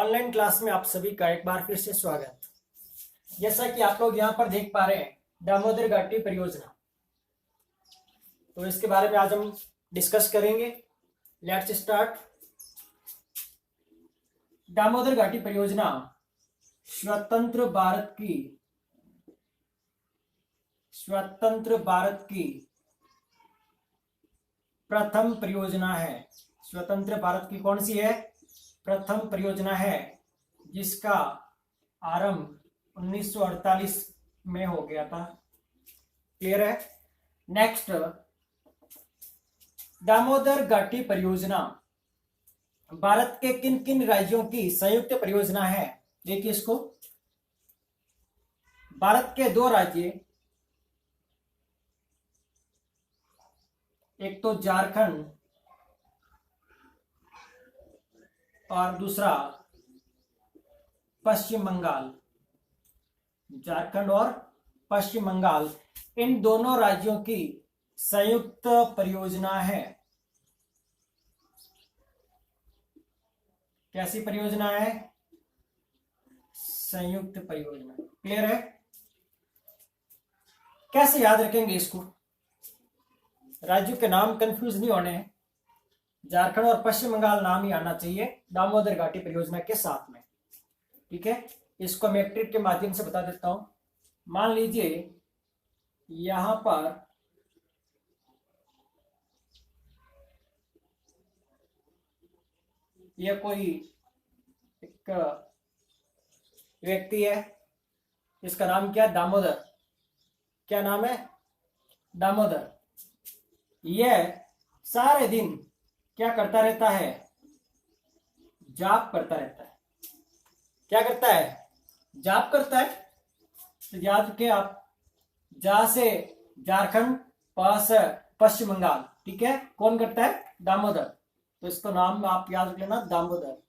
Online class में आप सभी का एक बार फिर से स्वागत। जैसा कि आप लोग यहाँ पर देख पा रहे हैं, दामोदर घाटी परियोजना, तो इसके बारे में आज हम डिस्कस करेंगे। Let's start. दामोदर घाटी परियोजना स्वतंत्र भारत की प्रथम परियोजना है। स्वतंत्र भारत की कौन सी है? प्रथम परियोजना है, जिसका आरंभ 1948 में हो गया था। क्लियर है? नेक्स्ट, दामोदर घाटी परियोजना भारत के किन किन राज्यों की संयुक्त परियोजना है? देखिए इसको, भारत के दो राज्य, एक तो झारखंड और दूसरा पश्चिम बंगाल। झारखंड और पश्चिम बंगाल, इन दोनों राज्यों की संयुक्त परियोजना है। कैसी परियोजना है? संयुक्त परियोजना। क्लियर है? कैसे याद रखेंगे इसको? राज्यों के नाम कंफ्यूज नहीं होने हैं। झारखंड और पश्चिम बंगाल नाम ही आना चाहिए दामोदर घाटी परियोजना के साथ में। ठीक है, इसको मैं एक ट्रिक के माध्यम से बता देता हूं। मान लीजिए यहां पर यह कोई एक व्यक्ति है, इसका नाम क्या है? दामोदर। क्या नाम है? दामोदर। यह सारे दिन क्या करता रहता है? जाप करता रहता है। क्या करता है? जाप करता है। तो याद रखें आप, जा से झारखंड, पास पश्चिम बंगाल। ठीक है, कौन करता है? दामोदर। तो इसको नाम आप याद रख लेना, दामोदर।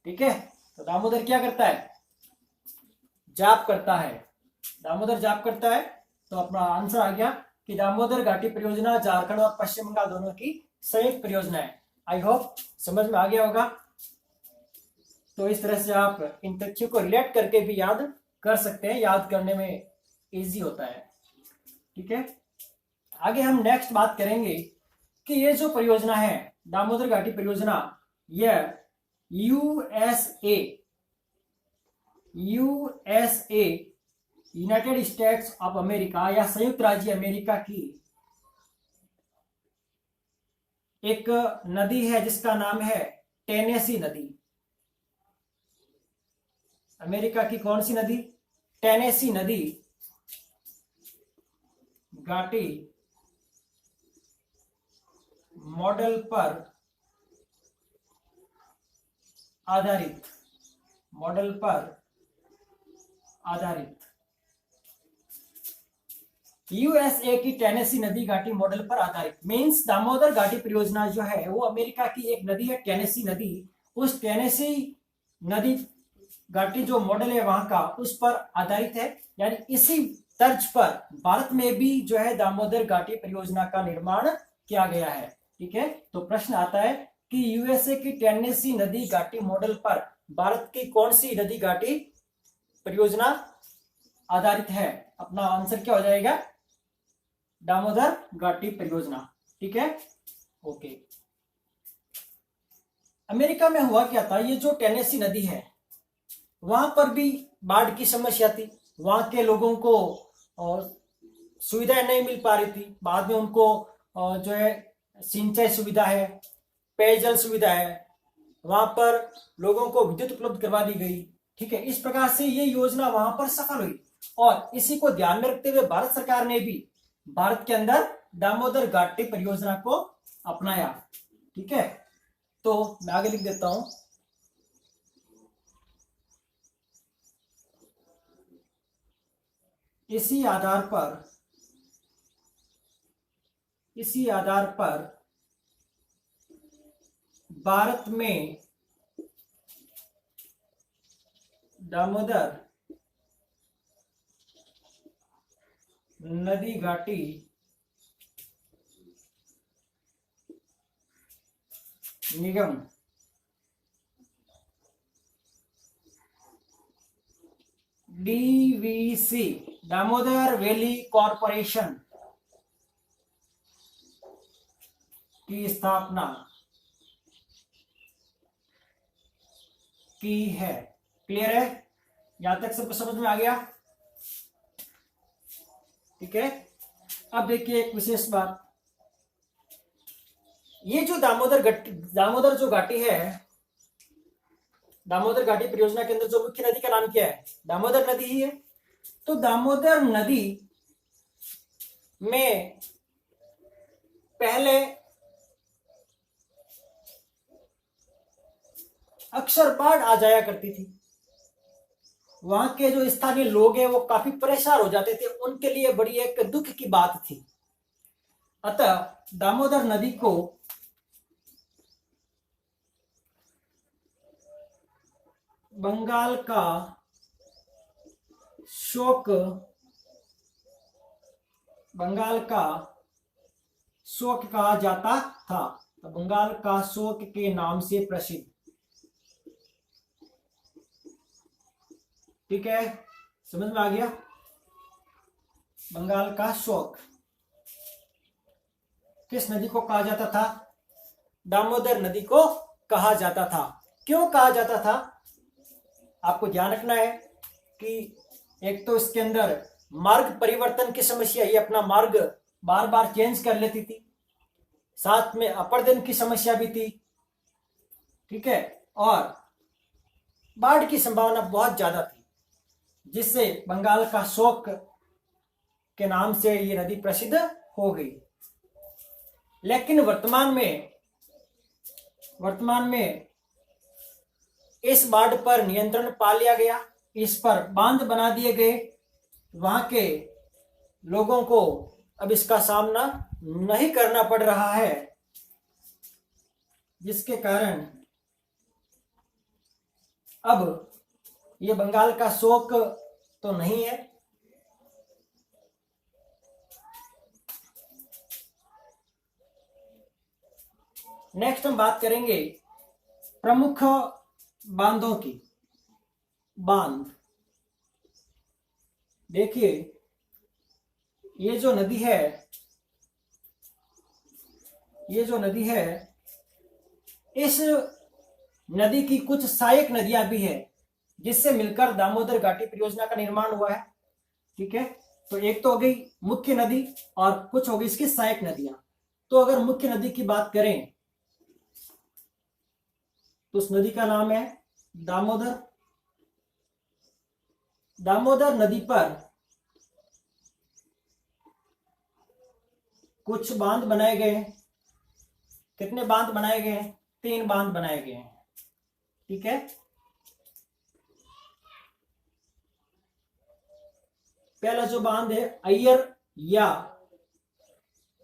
ठीक है, तो दामोदर क्या करता है? जाप करता है। दामोदर जाप करता है। तो अपना आंसर आ गया कि दामोदर घाटी परियोजना झारखंड और पश्चिम बंगाल दोनों की संयुक्त परियोजना है। आई होप समझ में आ गया होगा। तो इस तरह से आप इन तथ्यों को रिलेट करके भी याद कर सकते हैं, याद करने में इजी होता है। ठीक है, आगे हम नेक्स्ट बात करेंगे कि ये जो परियोजना है दामोदर घाटी परियोजना, यह USA United states of America या संयुक्त राज्य अमेरिका की एक नदी है जिसका नाम है टेनेसी नदी। अमेरिका की कौन सी नदी? टेनेसी नदी घाटी मॉडल पर आधारित यूएसए की टेनेसी नदी घाटी मॉडल पर आधारित मींस दामोदर घाटी परियोजना जो है वो अमेरिका की एक नदी है, टेनेसी नदी। उस टेनेसी नदी घाटी जो मॉडल है वहां का, उस पर आधारित है। यानी इसी तर्ज पर भारत में भी जो है दामोदर घाटी परियोजना का निर्माण किया गया है। ठीक है, तो प्रश्न आता है कि यूएसए की टेनेसी नदी घाटी मॉडल पर भारत की कौन सी नदी घाटी परियोजना आधारित है? अपना आंसर क्या हो जाएगा? दामोदर घाटी परियोजना। ठीक है, ओके। अमेरिका में हुआ क्या था, ये जो टेनेसी नदी है वहां पर भी बाढ़ की समस्या थी। वहां के लोगों को सुविधाएं नहीं मिल पा रही थी। बाद में उनको जो है सिंचाई सुविधा है, पेयजल सुविधा है, वहां पर लोगों को विद्युत उपलब्ध करवा दी गई। ठीक है, इस प्रकार से ये योजना वहां पर सफल हुई और इसी को ध्यान में रखते हुए भारत सरकार ने भी भारत के अंदर दामोदर घाटी परियोजना को अपनाया। ठीक है, तो मैं आगे लिख देता हूं। इसी आधार पर भारत में दामोदर नदी घाटी निगम डीवीसी, दामोदर वैली कॉरपोरेशन की स्थापना की है। क्लियर है? यहां तक सबको समझ में आ गया? ठीक है। अब देखिए एक विशेष बात, ये जो दामोदर जो घाटी है, दामोदर घाटी परियोजना के अंदर जो मुख्य नदी का नाम क्या है? दामोदर नदी ही है। तो दामोदर नदी में पहले अक्सर बाढ़ आ जाया करती थी। वहां के जो स्थानीय लोग हैं वो काफी परेशान हो जाते थे, उनके लिए बड़ी एक दुख की बात थी। अतः दामोदर नदी को बंगाल का शोक कहा जाता था। तो बंगाल का शोक के नाम से प्रसिद्ध। ठीक है, समझ में आ गया? बंगाल का शोक किस नदी को कहा जाता था? दामोदर नदी को कहा जाता था। क्यों कहा जाता था? आपको ध्यान रखना है कि एक तो इसके अंदर मार्ग परिवर्तन की समस्या, ये अपना मार्ग बार बार चेंज कर लेती थी, साथ में अपर्दन की समस्या भी थी। ठीक है, और बाढ़ की संभावना बहुत ज्यादा थी, जिससे बंगाल का शोक के नाम से ये नदी प्रसिद्ध हो गई। लेकिन वर्तमान में इस बाढ़ पर नियंत्रण पा लिया गया, इस पर बांध बना दिए गए। वहां के लोगों को अब इसका सामना नहीं करना पड़ रहा है, जिसके कारण अब ये बंगाल का शोक तो नहीं है। नेक्स्ट हम बात करेंगे प्रमुख बांधों की। बांध देखिए, ये जो नदी है, इस नदी की कुछ सहायक नदियां भी है, जिससे मिलकर दामोदर घाटी परियोजना का निर्माण हुआ है। ठीक है, तो एक तो हो गई मुख्य नदी और कुछ हो गई इसकी सहायक नदियां। तो अगर मुख्य नदी की बात करें तो उस नदी का नाम है दामोदर। दामोदर नदी पर कुछ बांध बनाए गए हैं। कितने बांध बनाए गए हैं? 3 बांध बनाए गए हैं। ठीक है, पहला जो बांध है अय्यर, या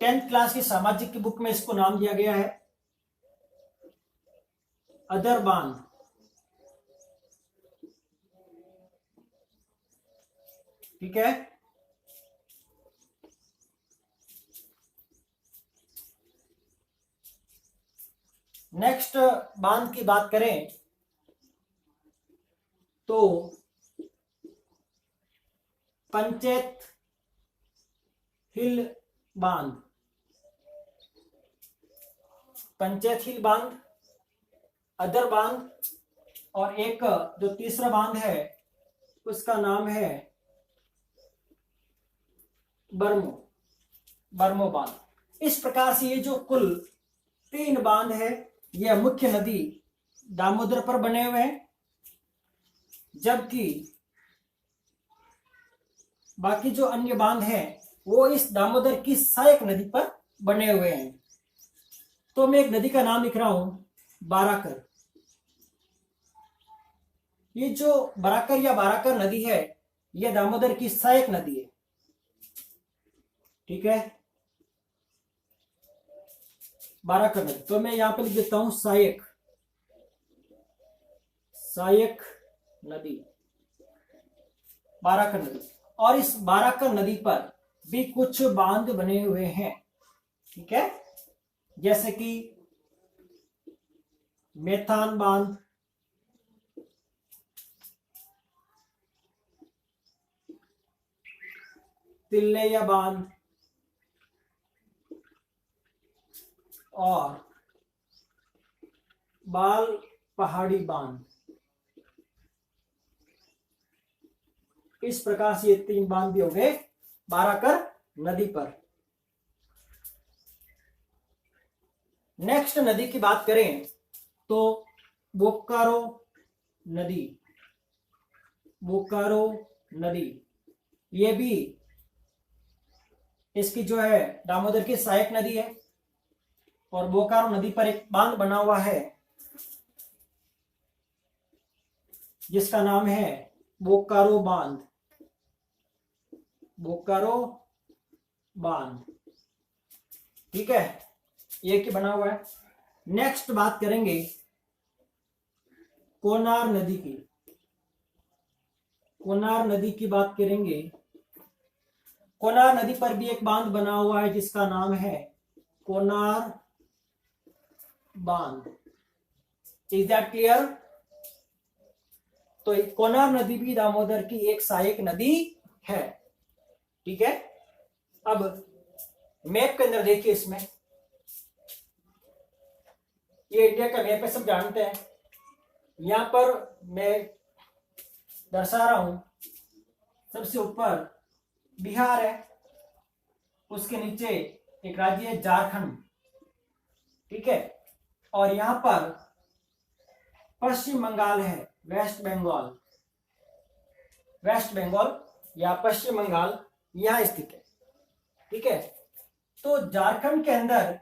10th क्लास की सामाजिक की बुक में इसको नाम दिया गया है अदर बांध। ठीक है, नेक्स्ट बांध की बात करें तो पंचायत हिल बांध। पंचायत हिल बांध, अदर बांध, और एक जो तीसरा बांध है उसका नाम है बर्मो बांध। इस प्रकार से ये जो कुल 3 बांध है, यह मुख्य नदी दामोदर पर बने हुए हैं, जबकि बाकी जो अन्य बांध हैं वो इस दामोदर की सहायक नदी पर बने हुए हैं। तो मैं एक नदी का नाम लिख रहा हूं, बाराकर। ये जो बराकर या बाराकर नदी है, यह दामोदर की सहायक नदी है। ठीक है, बाराकर नदी, तो मैं यहां पे लिख देता हूं सहायक नदी, बाराकर नदी। और इस बाराकर नदी पर भी कुछ बांध बने हुए हैं। ठीक है, जैसे कि मेथान बांध, तिल्लेया बांध और बाल पहाड़ी बांध। इस प्रकार से ये 3 बांध भी हो गए बाराकर नदी पर। नेक्स्ट नदी की बात करें तो बोकारो नदी। बोकारो नदी ये भी इसकी जो है दामोदर की सहायक नदी है और बोकारो नदी पर एक बांध बना हुआ है जिसका नाम है बोकारो बांध। बोकारो बांध, ठीक है, ये की बना हुआ है। नेक्स्ट बात करेंगे कोनार नदी की। कोनार नदी की बात करेंगे। कोनार नदी पर भी एक बांध बना हुआ है जिसका नाम है कोनार बांध। Is that clear? तो कोनार नदी भी दामोदर की एक सहायक नदी है, ठीक है। अब मैप के अंदर देखिए, इसमें ये इंडिया का मैप है, सब जानते हैं। यहां पर मैं दर्शा रहा हूं, सबसे ऊपर बिहार है, उसके नीचे एक राज्य है झारखंड, ठीक है, और यहां पर पश्चिम बंगाल है, वेस्ट बंगाल। वेस्ट बंगाल या पश्चिम बंगाल यहां स्थित है, ठीक है। तो झारखंड के अंदर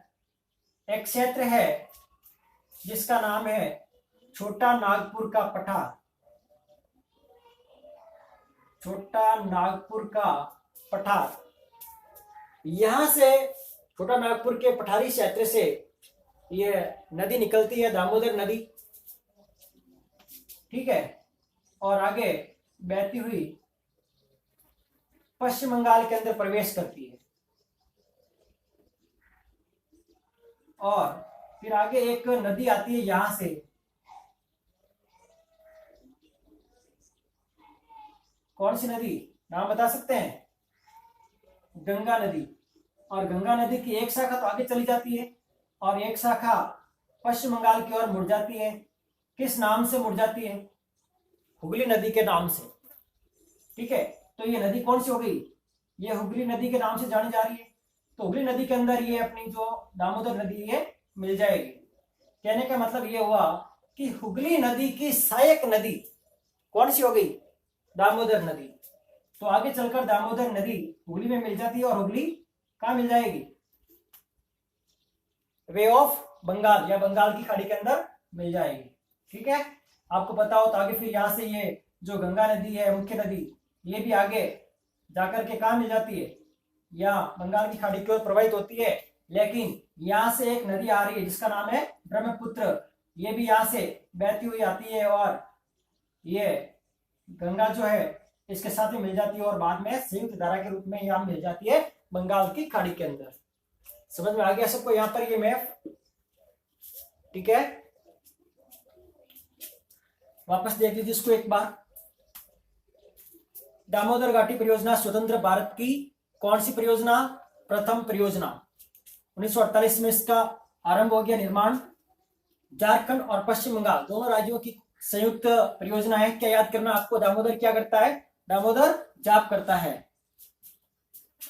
एक क्षेत्र है जिसका नाम है छोटा नागपुर का पठार। छोटा नागपुर का पठार, यहां से छोटा नागपुर के पठारी क्षेत्र से ये नदी निकलती है, दामोदर नदी, ठीक है, और आगे बहती हुई पश्चिम बंगाल के अंदर प्रवेश करती है और फिर आगे एक नदी आती है यहां से, कौन सी नदी, नाम बता सकते हैं? गंगा नदी। और गंगा नदी की एक शाखा तो आगे चली जाती है और एक शाखा पश्चिम बंगाल की ओर मुड़ जाती है। किस नाम से मुड़ जाती है? हुगली नदी के नाम से, ठीक है। तो ये नदी कौन सी हो गई? ये हुगली नदी के नाम से जानी जा रही है। तो हुगली नदी के अंदर ये अपनी जो दामोदर नदी है मिल जाएगी। कहने का मतलब ये हुआ कि हुगली नदी की सहायक नदी कौन सी हो गई? दामोदर नदी। तो आगे चलकर दामोदर नदी हुगली में मिल जाती है और हुगली कहां मिल जाएगी? वे ऑफ बंगाल या बंगाल की खाड़ी के अंदर मिल जाएगी, ठीक है। आपको पता हो तो आगे फिर यहां से ये जो गंगा नदी है, मुख्य नदी, ये भी आगे जाकर के कहां मिल जाती है? या बंगाल की खाड़ी की ओर प्रवाहित होती है। लेकिन यहां से एक नदी आ रही है जिसका नाम है ब्रह्मपुत्र, ये भी यहां से बहती हुई आती है और ये गंगा जो है इसके साथ ही मिल जाती है और बाद में संयुक्त धारा के रूप में यहां मिल जाती है बंगाल की खाड़ी के अंदर। समझ में आ गया सबको यहां पर ये मैप, ठीक है। वापस देख लीजिए इसको एक बार। दामोदर घाटी परियोजना स्वतंत्र भारत की कौन सी परियोजना? प्रथम परियोजना। 1948 में इसका आरंभ हो गया निर्माण। झारखंड और पश्चिम बंगाल दोनों राज्यों की संयुक्त परियोजना है। क्या याद करना आपको? दामोदर क्या करता है? दामोदर जाप करता है।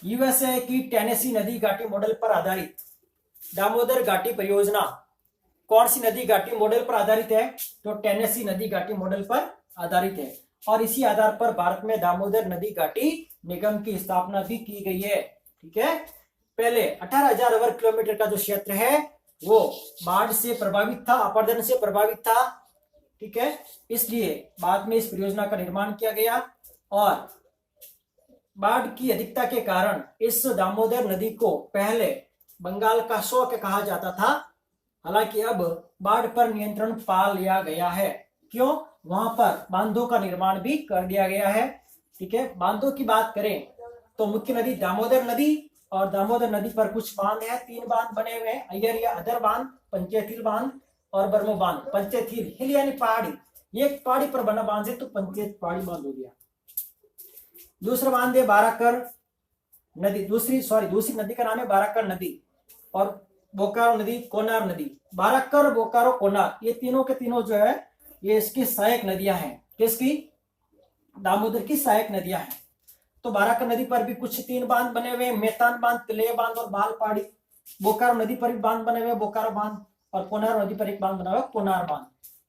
यूएसए की टेनेसी नदी घाटी मॉडल पर आधारित दामोदर घाटी परियोजना कौन सी नदी घाटी मॉडल पर आधारित है? तो टेनेसी नदी घाटी मॉडल पर आधारित है और इसी आधार पर भारत में दामोदर नदी घाटी निगम की स्थापना भी की गई है, ठीक है। पहले 18,000 वर्ग किलोमीटर का जो क्षेत्र है वो बाढ़ से प्रभावित था, अपर्दन से प्रभावित था, ठीक है। इसलिए बाद में इस परियोजना का निर्माण किया गया और बाढ़ की अधिकता के कारण इस दामोदर नदी को पहले बंगाल का शोक कहा जाता था। हालांकि अब बाढ़ पर नियंत्रण पा लिया गया है। क्यों? वहां पर बांधों का निर्माण भी कर दिया गया है, ठीक है। बांधों की बात करें तो मुख्य नदी दामोदर नदी और दामोदर नदी पर कुछ बांध है, 3 बांध बने हुए हैं, अय्यर या अदर बांध, पंचेत हिल बांध और बर्मो बांध। पंचेत हिल यानी पहाड़ी, ये एक पहाड़ी पर बना बांध है तो पंचेत पहाड़ी बांध हो गया। दूसरा बांध है बाराकर नदी, दूसरी नदी का नाम है बाराकर नदी, और बोकारो नदी, कोनार नदी। बाराकर, बोकारो, कोनार, ये तीनों के तीनों जो है ये इसकी सहायक नदियां हैं। किसकी? दामोदर की सहायक नदियां हैं। तो बाराकर नदी पर भी कुछ 3 बांध बने हुए हैं, मेतान बांध, तिलैया बांध और बाल पहाड़ी। बोकारो नदी पर भी बांध बने हुए हैं, बोकारो बांध, और कोनार नदी पर एक बांध बना हुआ है, कोनार बांध।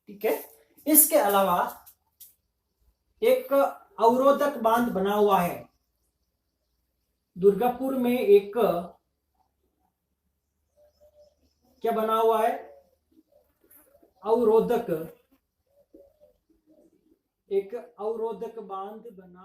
ठीक है। इसके अलावा एक अवरोधक बांध बना हुआ है दुर्गापुर में। एक क्या बना हुआ है? अवरोधक, एक अवरोधक बांध बना